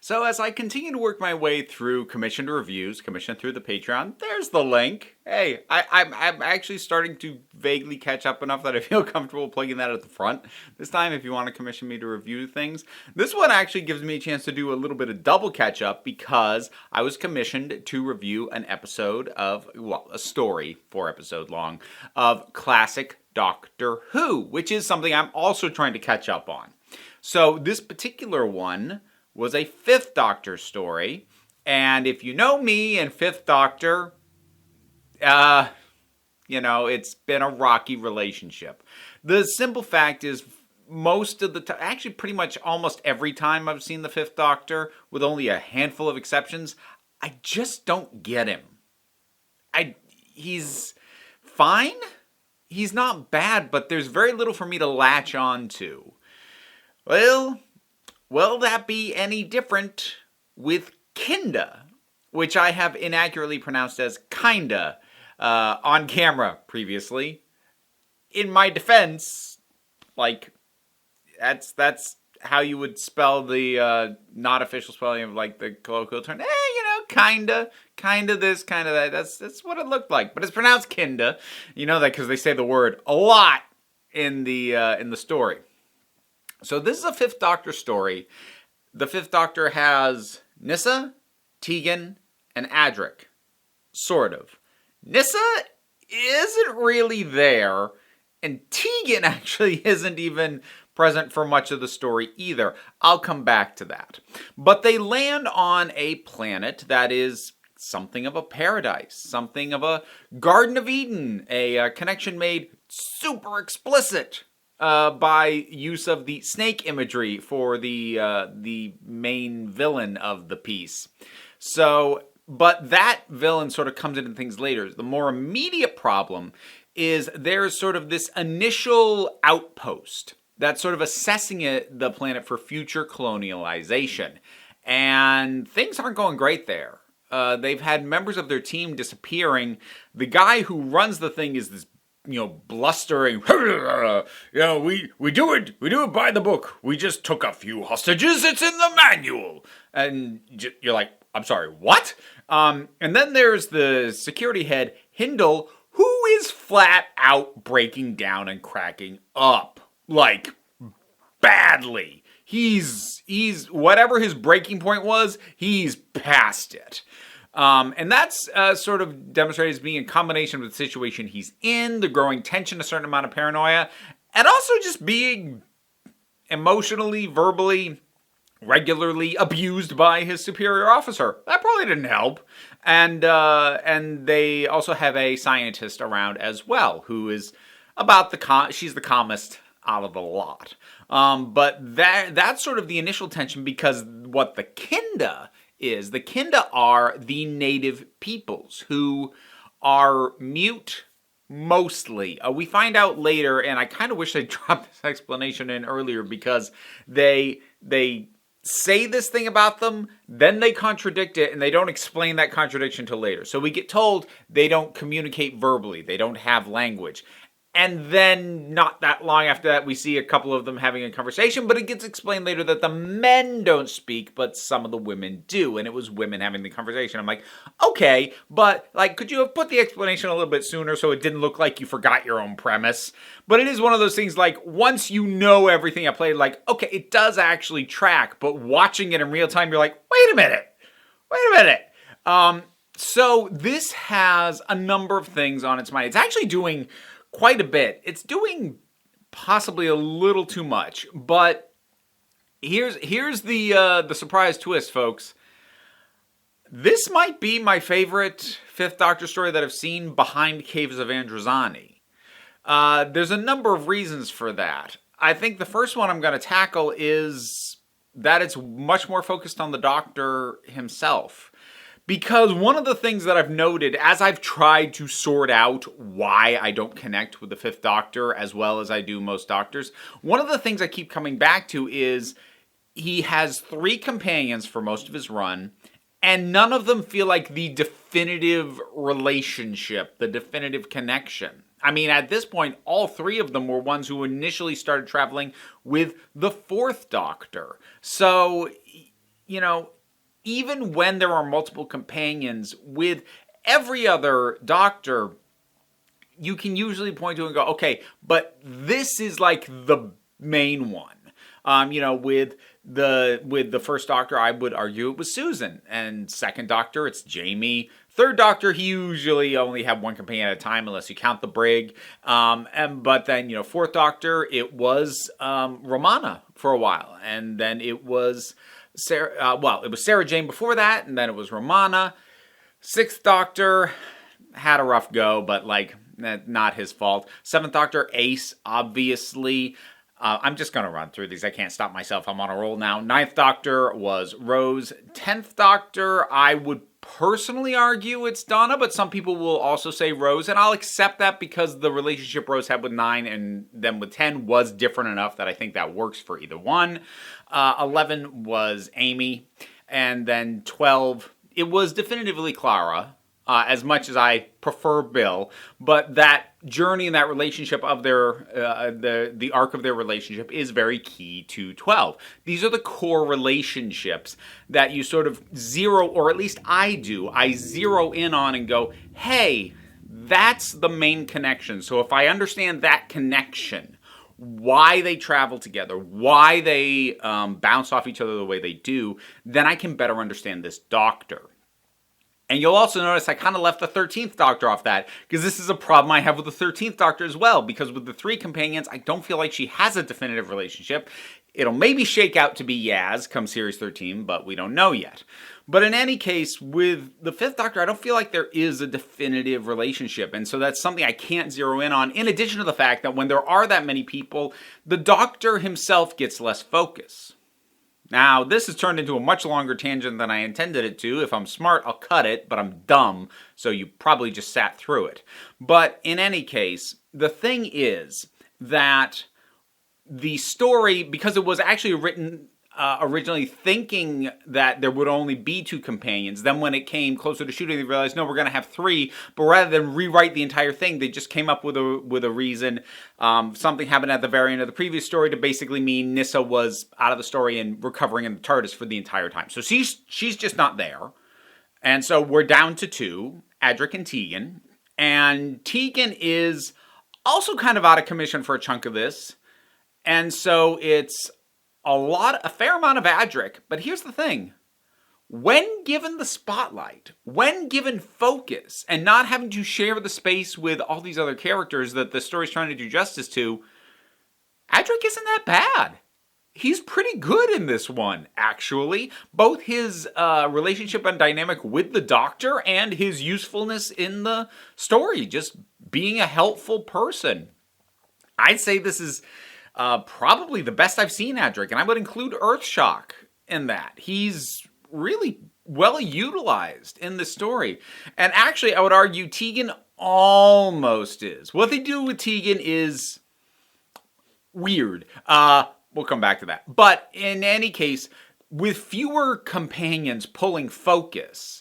So as I continue to work my way through commissioned reviews, commissioned through the Patreon, there's the link. Hey, I'm actually starting to vaguely catch up enough that I feel comfortable plugging that at the front. This time, if you want to commission me to review things, this one actually gives me a chance to do a little bit of double catch up because I was commissioned to review an episode of, well, a story, 4-episode long, of classic Doctor Who, which is something I'm also trying to catch up on. So this particular one was a Fifth Doctor story, and if you know me and Fifth Doctor, it's been a rocky relationship. The simple fact is, most of the time, actually pretty much almost every time I've seen the Fifth Doctor, with only a handful of exceptions, I just don't get him. He's fine. He's not bad, but there's very little for me to latch on to. Well, will that be any different with Kinda, which I have inaccurately pronounced as kinda on camera previously? In my defense, that's how you would spell the not official spelling of the colloquial term. Kinda this, kinda that. That's what it looked like, but it's pronounced Kinda. You know that because they say the word a lot in the story. So this is a Fifth Doctor story. The Fifth Doctor has Nyssa, Tegan, and Adric. Sort of. Nyssa isn't really there, and Tegan actually isn't even present for much of the story either. I'll come back to that. But they land on a planet that is something of a paradise, something of a Garden of Eden, a connection made super explicit by use of the snake imagery for the main villain of the piece. So, but that villain sort of comes into things later. The more immediate problem is there's sort of this initial outpost that's sort of assessing the planet for future colonialization. And things aren't going great there. They've had members of their team disappearing. The guy who runs the thing is this blustering, we do it by the book. We just took a few hostages. It's in the manual. And you're like, I'm sorry, what? And then there's the security head, Hindle, who is flat out breaking down and cracking up. Badly. He's whatever his breaking point was, he's past it. And that's sort of demonstrated as being a combination of the situation he's in, the growing tension, a certain amount of paranoia, and also just being emotionally, verbally, regularly abused by his superior officer. That probably didn't help. And they also have a scientist around as well, who is she's the calmest out of the lot. But that's sort of the initial tension, because what the Kinda is, the Kinda are the native peoples who are mute mostly. We find out later, and I kind of wish they dropped this explanation in earlier, because they say this thing about them, then they contradict it, and they don't explain that contradiction till later. So we get told they don't communicate verbally, they don't have language. And then, not that long after that, we see a couple of them having a conversation, but it gets explained later that the men don't speak, but some of the women do, and it was women having the conversation. I'm like, okay, but, could you have put the explanation a little bit sooner so it didn't look like you forgot your own premise? But it is one of those things, once you know everything I played, okay, it does actually track, but watching it in real time, you're like, wait a minute. So this has a number of things on its mind. It's actually doing quite a bit. It's doing possibly a little too much, but here's the surprise twist, folks. This might be my favorite Fifth Doctor story that I've seen behind Caves of Androzani. There's a number of reasons for that. I think the first one I'm going to tackle is that it's much more focused on the Doctor himself. Because one of the things that I've noted as I've tried to sort out why I don't connect with the Fifth Doctor as well as I do most Doctors, one of the things I keep coming back to is he has 3 companions for most of his run, and none of them feel like the definitive relationship, the definitive connection. I mean, at this point, all 3 of them were ones who initially started traveling with the 4th Doctor. So you know, even when there are multiple companions, with every other Doctor, you can usually point to and go, okay, but this is like the main one. With the first Doctor, I would argue it was Susan, and second Doctor, it's Jamie. Third Doctor, he usually only had one companion at a time, unless you count the brig. But then fourth Doctor, it was Romana for a while, and then it was Sarah. It was Sarah Jane before that, and then it was Romana. Sixth Doctor had a rough go, but not his fault. Seventh Doctor, Ace, obviously. I'm just going to run through these. I can't stop myself. I'm on a roll now. Ninth Doctor was Rose. 10th Doctor, I would personally argue it's Donna, but some people will also say Rose, and I'll accept that because the relationship Rose had with 9 and then with 10 was different enough that I think that works for either one. 11 was Amy, and then 12, it was definitively Clara. As much as I prefer Bill, but that journey and that relationship of their the arc of their relationship is very key to 12. These are the core relationships that you sort of zero, or at least I do. I zero in on and go, hey, that's the main connection. So if I understand that connection, why they travel together, why they bounce off each other the way they do, then I can better understand this Doctor. And you'll also notice I kind of left the 13th Doctor off that, because this is a problem I have with the 13th Doctor as well, because with the 3 companions, I don't feel like she has a definitive relationship. It'll maybe shake out to be Yaz come Series 13, but we don't know yet. But in any case, with the 5th Doctor, I don't feel like there is a definitive relationship, and so that's something I can't zero in on, in addition to the fact that when there are that many people, the Doctor himself gets less focus. Now, this has turned into a much longer tangent than I intended it to. If I'm smart, I'll cut it, but I'm dumb, so you probably just sat through it. But in any case, the thing is that the story, because it was actually written originally thinking that there would only be 2 companions, then when it came closer to shooting, they realized, no, we're going to have 3, but rather than rewrite the entire thing, they just came up with a reason. Something happened at the very end of the previous story to basically mean Nyssa was out of the story and recovering in the TARDIS for the entire time. So she's just not there. And so we're down to 2, Adric and Tegan. And Tegan is also kind of out of commission for a chunk of this. And so it's a fair amount of Adric, but here's the thing. When given the spotlight, when given focus, and not having to share the space with all these other characters that the story's trying to do justice to, Adric isn't that bad. He's pretty good in this one, actually. Both his relationship and dynamic with the Doctor and his usefulness in the story, just being a helpful person. I'd say this is probably the best I've seen Adric, and I would include Earthshock in that. He's really well utilized in the story. And actually, I would argue Tegan almost is. What they do with Tegan is weird. We'll come back to that. But in any case, with fewer companions pulling focus,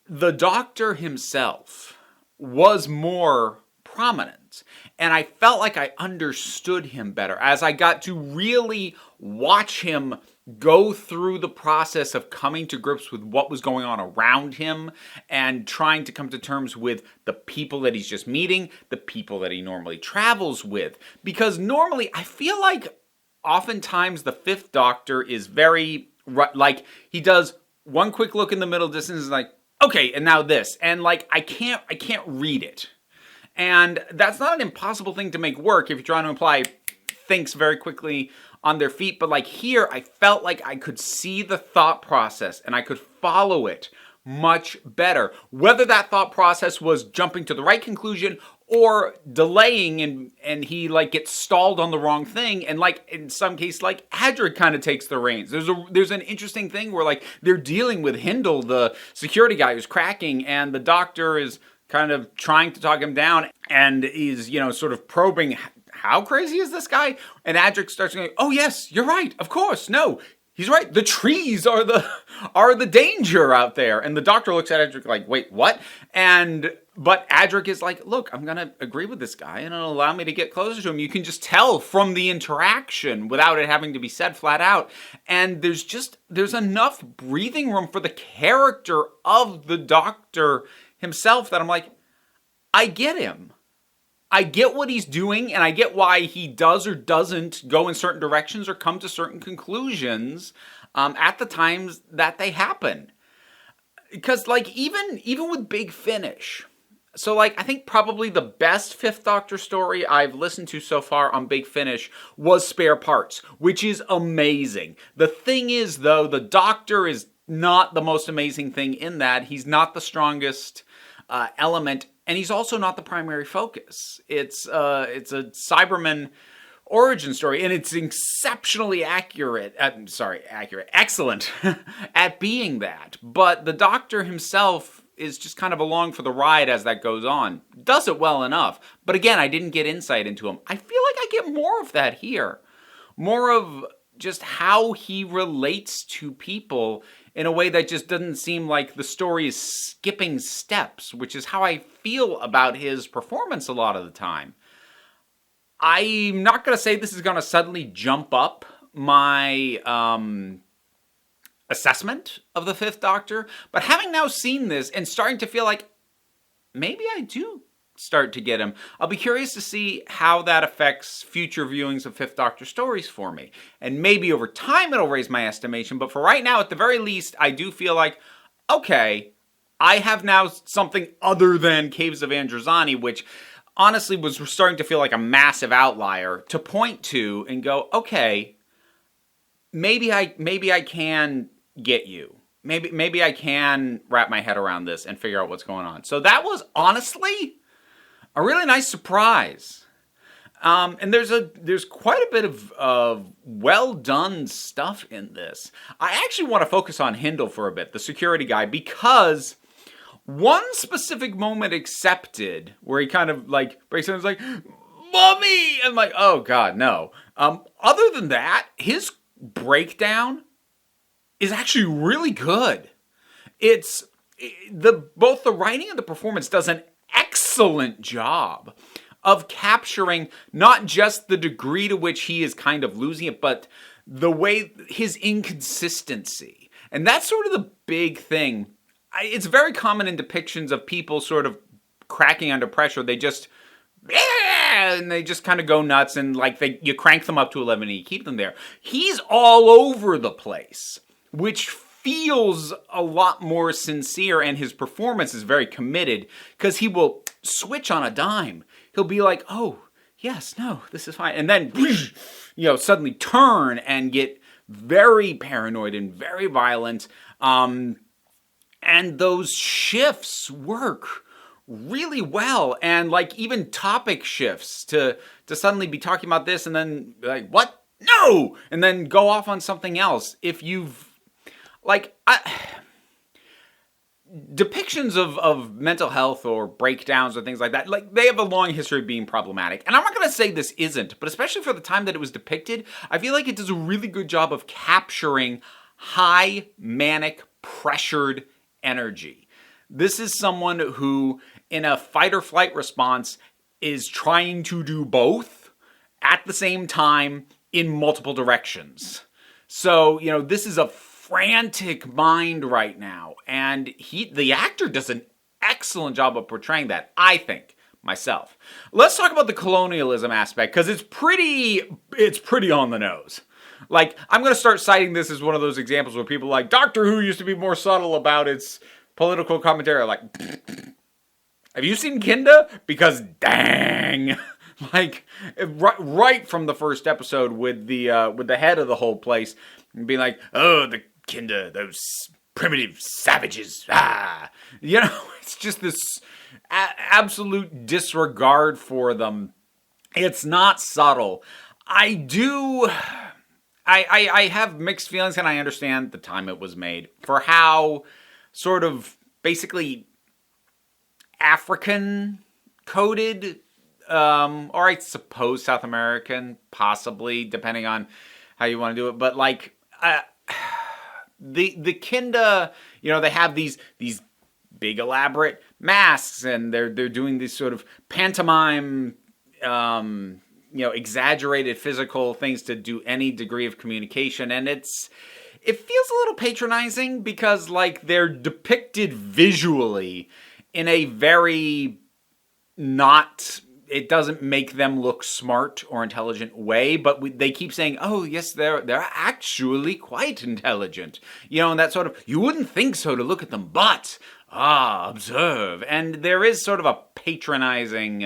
the Doctor himself was more prominent. And I felt like I understood him better as I got to really watch him go through the process of coming to grips with what was going on around him and trying to come to terms with the people that he's just meeting, the people that he normally travels with. Because normally, I feel like oftentimes the 5th Doctor is very, he does one quick look in the middle distance and is like, okay, and now this. And I can't read it. And that's not an impossible thing to make work if you're trying to imply thinks very quickly on their feet. But here, I felt like I could see the thought process and I could follow it much better. Whether that thought process was jumping to the right conclusion or delaying and he gets stalled on the wrong thing. And in some case, Adric kind of takes the reins. There's an interesting thing where they're dealing with Hindle, the security guy who's cracking, and the Doctor is kind of trying to talk him down, and he's, sort of probing, how crazy is this guy? And Adric starts going, oh yes, you're right, of course, no, he's right. The trees are the danger out there. And the Doctor looks at Adric like, wait, what? But Adric is like, look, I'm gonna agree with this guy, and it'll allow me to get closer to him. You can just tell from the interaction without it having to be said flat out. And there's enough breathing room for the character of the Doctor himself that I'm like, I get him. I get what he's doing, and I get why he does or doesn't go in certain directions or come to certain conclusions at the times that they happen. Because, like, even with Big Finish, so, like, I think probably the best Fifth Doctor story I've listened to so far on Big Finish was Spare Parts, which is amazing. The thing is, though, the Doctor is not the most amazing thing in that. He's not the strongest element, and he's also not the primary focus. It's a Cyberman origin story, and it's exceptionally excellent at being that. But the Doctor himself is just kind of along for the ride as that goes on. Does it well enough. But again, I didn't get insight into him. I feel like I get more of that here. More of just how he relates to people in a way that just doesn't seem like the story is skipping steps, which is how I feel about his performance a lot of the time. I'm not going to say this is going to suddenly jump up my assessment of the Fifth Doctor, but having now seen this and starting to feel like maybe I do start to get him, I'll be curious to see how that affects future viewings of Fifth Doctor stories for me. And maybe over time it'll raise my estimation, but for right now, at the very least, I do feel like, okay, I have now something other than Caves of Androzani, which honestly was starting to feel like a massive outlier to point to and go, okay, maybe I can get you. Maybe I can wrap my head around this and figure out what's going on. So that was honestly a really nice surprise. And there's quite a bit of well done stuff in this. I actually want to focus on Hindle for a bit, the security guy, because one specific moment accepted where he kind of like breaks in and is like, "Mommy!" I'm like, oh God, no. Other than that, his breakdown is actually really good. Both the writing and the performance does an excellent job of capturing not just the degree to which he is kind of losing it, but the way his inconsistency. And that's sort of the big thing. It's very common in depictions of people sort of cracking under pressure. They just, and they just kind of go nuts, and like you crank them up to 11 and you keep them there. He's all over the place, which feels a lot more sincere, and his performance is very committed because he will switch on a dime. He'll be like, oh, yes, no, this is fine. And then, suddenly turn and get very paranoid and very violent. And those shifts work really well. And like even topic shifts to suddenly be talking about this and then like, what? No! And then go off on something else. If you've depictions of mental health or breakdowns or things like that, like they have a long history of being problematic. And I'm not going to say this isn't, but especially for the time that it was depicted, I feel like it does a really good job of capturing high, manic, pressured energy. This is someone who, in a fight or flight response, is trying to do both at the same time in multiple directions. So, this is a frantic mind right now, and the actor does an excellent job of portraying that, I think, myself. Let's talk about the colonialism aspect, because it's pretty on the nose. Like, I'm going to start citing this as one of those examples where people are like, Doctor Who used to be more subtle about its political commentary. Like, have you seen Kinda? Because dang, like right from the first episode with the head of the whole place being like, oh, the Kinda, those primitive savages. It's just this absolute disregard for them. It's not subtle. I have mixed feelings, and I understand the time it was made for how sort of basically African coded, or I suppose South American, possibly, depending on how you want to do it. But like, the Kinda, they have these big elaborate masks, and they're doing these sort of pantomime, exaggerated physical things to do any degree of communication, and it feels a little patronizing because like they're depicted visually in a very not, it doesn't make them look smart or intelligent way, but they keep saying, oh yes, they're actually quite intelligent, and that sort of, you wouldn't think so to look at them, but observe. And there is sort of a patronizing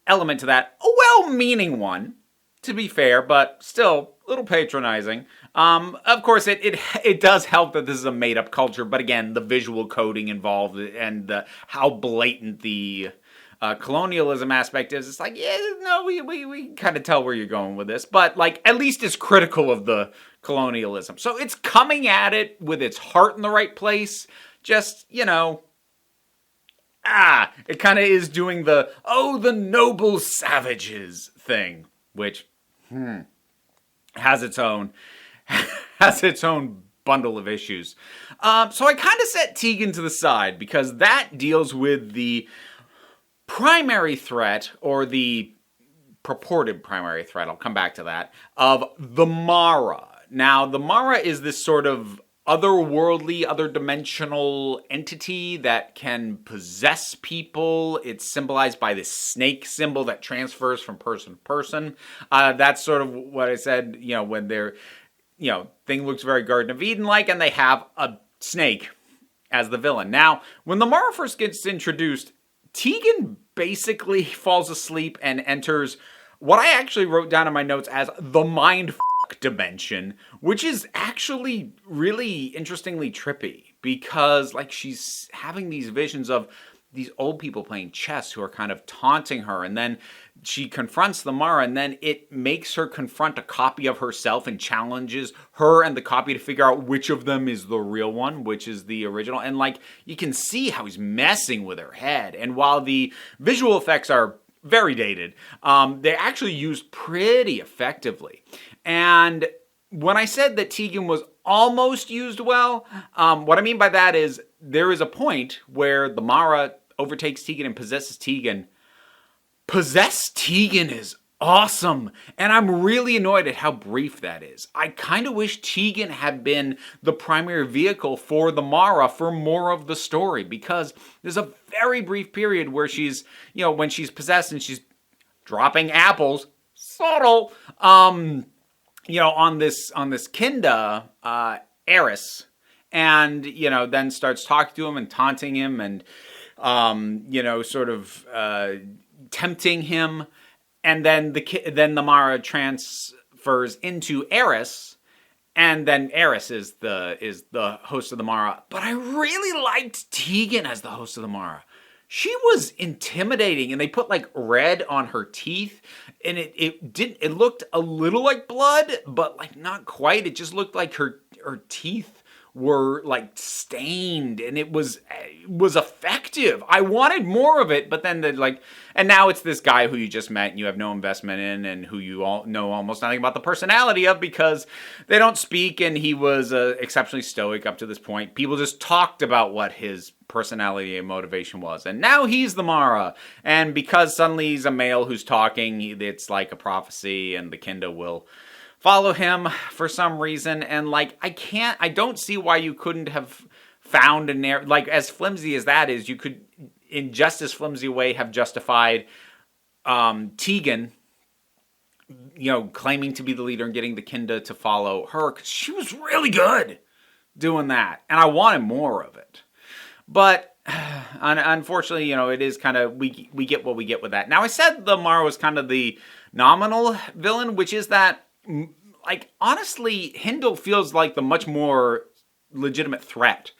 element to that, a well-meaning one, to be fair, but still a little patronizing. Of course, it does help that this is a made-up culture, but again, the visual coding involved and how blatant the colonialism aspect is. It's like, yeah, no, we kind of tell where you're going with this, but like at least it's critical of the colonialism. So it's coming at it with its heart in the right place. Just, it kind of is doing the noble savages thing, which has its own bundle of issues. So I kind of set Tegan to the side because that deals with the primary threat, or the purported primary threat, I'll come back to that, of the Mara. Now, the Mara is this sort of otherworldly, other-dimensional entity that can possess people. It's symbolized by this snake symbol that transfers from person to person. That's sort of what I said, when they're, thing looks very Garden of Eden-like, and they have a snake as the villain. Now, when the Mara first gets introduced, Tegan basically falls asleep and enters what I actually wrote down in my notes as the mind dimension, which is actually really interestingly trippy because like she's having these visions of these old people playing chess who are kind of taunting her, and then she confronts the Mara, and then it makes her confront a copy of herself and challenges her and the copy to figure out which of them is the real one, which is the original. And like you can see how he's messing with her head, and while the visual effects are very dated, they actually used pretty effectively. And when I said that Tegan was almost used well, what I mean by that is there is a point where the Mara overtakes Tegan and possesses Tegan. Possess Tegan is awesome, and I'm really annoyed at how brief that is. I kind of wish Tegan had been the primary vehicle for the Mara for more of the story, because there's a very brief period where she's, when she's possessed and she's dropping apples, subtle, on this Kinda heiress, and then starts talking to him and taunting him and sort of tempting him, and then the Mara transfers into Eris, and then Eris is the host of the Mara. But I really liked Tegan as the host of the Mara. She was intimidating, and they put like red on her teeth, and it looked a little like blood, but like not quite. It just looked like her teeth were like stained, and it was effective. I wanted more of it, but then and now it's this guy who you just met and you have no investment in, and who you all know almost nothing about the personality of because they don't speak, and he was exceptionally stoic up to this point. People just talked about what his personality and motivation was, and now he's the Mara, and because suddenly he's a male who's talking, it's like a prophecy, and the Kinda will follow him for some reason. And like I don't see why you couldn't have found like as flimsy as that is, you could in just as flimsy way have justified Tegan claiming to be the leader and getting the Kinda to follow her, because she was really good doing that, and I wanted more of it. But unfortunately, it is kind of, we get what we get with that. Now, I said the Mara was kind of the nominal villain, which is that, like, honestly, Hindle feels like the much more legitimate threat.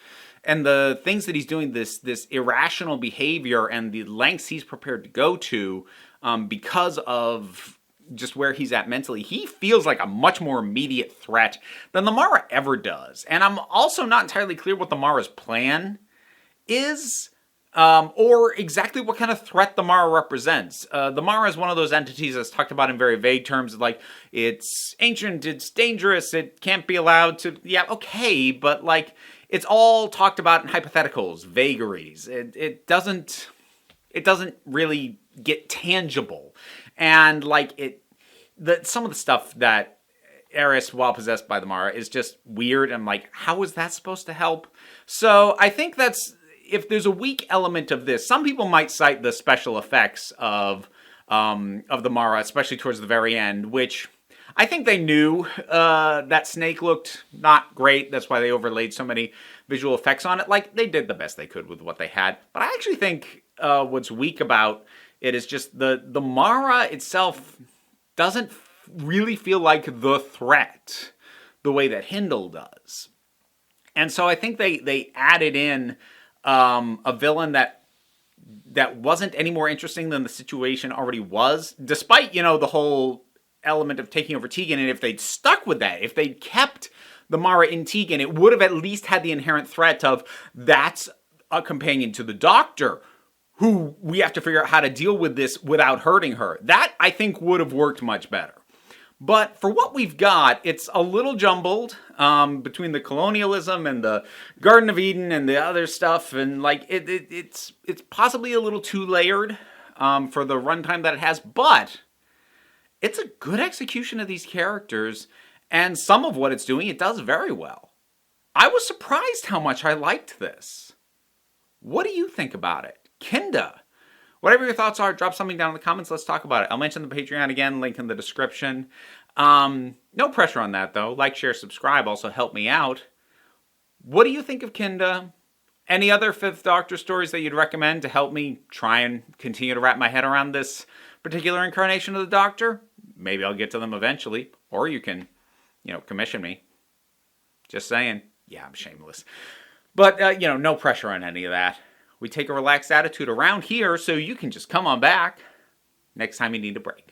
And the things that he's doing, this irrational behavior and the lengths he's prepared to go to because of just where he's at mentally, he feels like a much more immediate threat than the Mara ever does. And I'm also not entirely clear what the Mara's plan is. or exactly what kind of threat the Mara represents. The Mara is one of those entities that's talked about in very vague terms, like it's ancient, it's dangerous, it can't be allowed to. Yeah, okay, but like it's all talked about in hypotheticals, vagaries. It doesn't really get tangible, and like some of the stuff that Eris, while possessed by the Mara, is just weird. I'm like, how is that supposed to help? So I think that's, if there's a weak element of this, some people might cite the special effects of the Mara, especially towards the very end, which I think they knew that Snake looked not great. That's why they overlaid so many visual effects on it. Like, they did the best they could with what they had. But I actually think what's weak about it is just the Mara itself doesn't really feel like the threat the way that Hindle does. And so I think they added in a villain that wasn't any more interesting than the situation already was, despite, the whole element of taking over Tegan. And if they'd stuck with that, if they'd kept the Mara in Tegan, it would have at least had the inherent threat of, that's a companion to the Doctor, who we have to figure out how to deal with this without hurting her. That, I think, would have worked much better. But for what we've got, it's a little jumbled between the colonialism and the Garden of Eden and the other stuff, and like it's possibly a little too layered for the runtime that it has. But it's a good execution of these characters, and some of what it's doing, it does very well. I was surprised how much I liked this. What do you think about it, Kinda? Whatever your thoughts are, drop something down in the comments. Let's talk about it. I'll mention the Patreon again, link in the description. No pressure on that, though. Like, share, subscribe. Also help me out. What do you think of Kinda? Any other Fifth Doctor stories that you'd recommend to help me try and continue to wrap my head around this particular incarnation of the Doctor? Maybe I'll get to them eventually. Or you can, commission me. Just saying. Yeah, I'm shameless. But, no pressure on any of that. We take a relaxed attitude around here, so you can just come on back next time you need a break.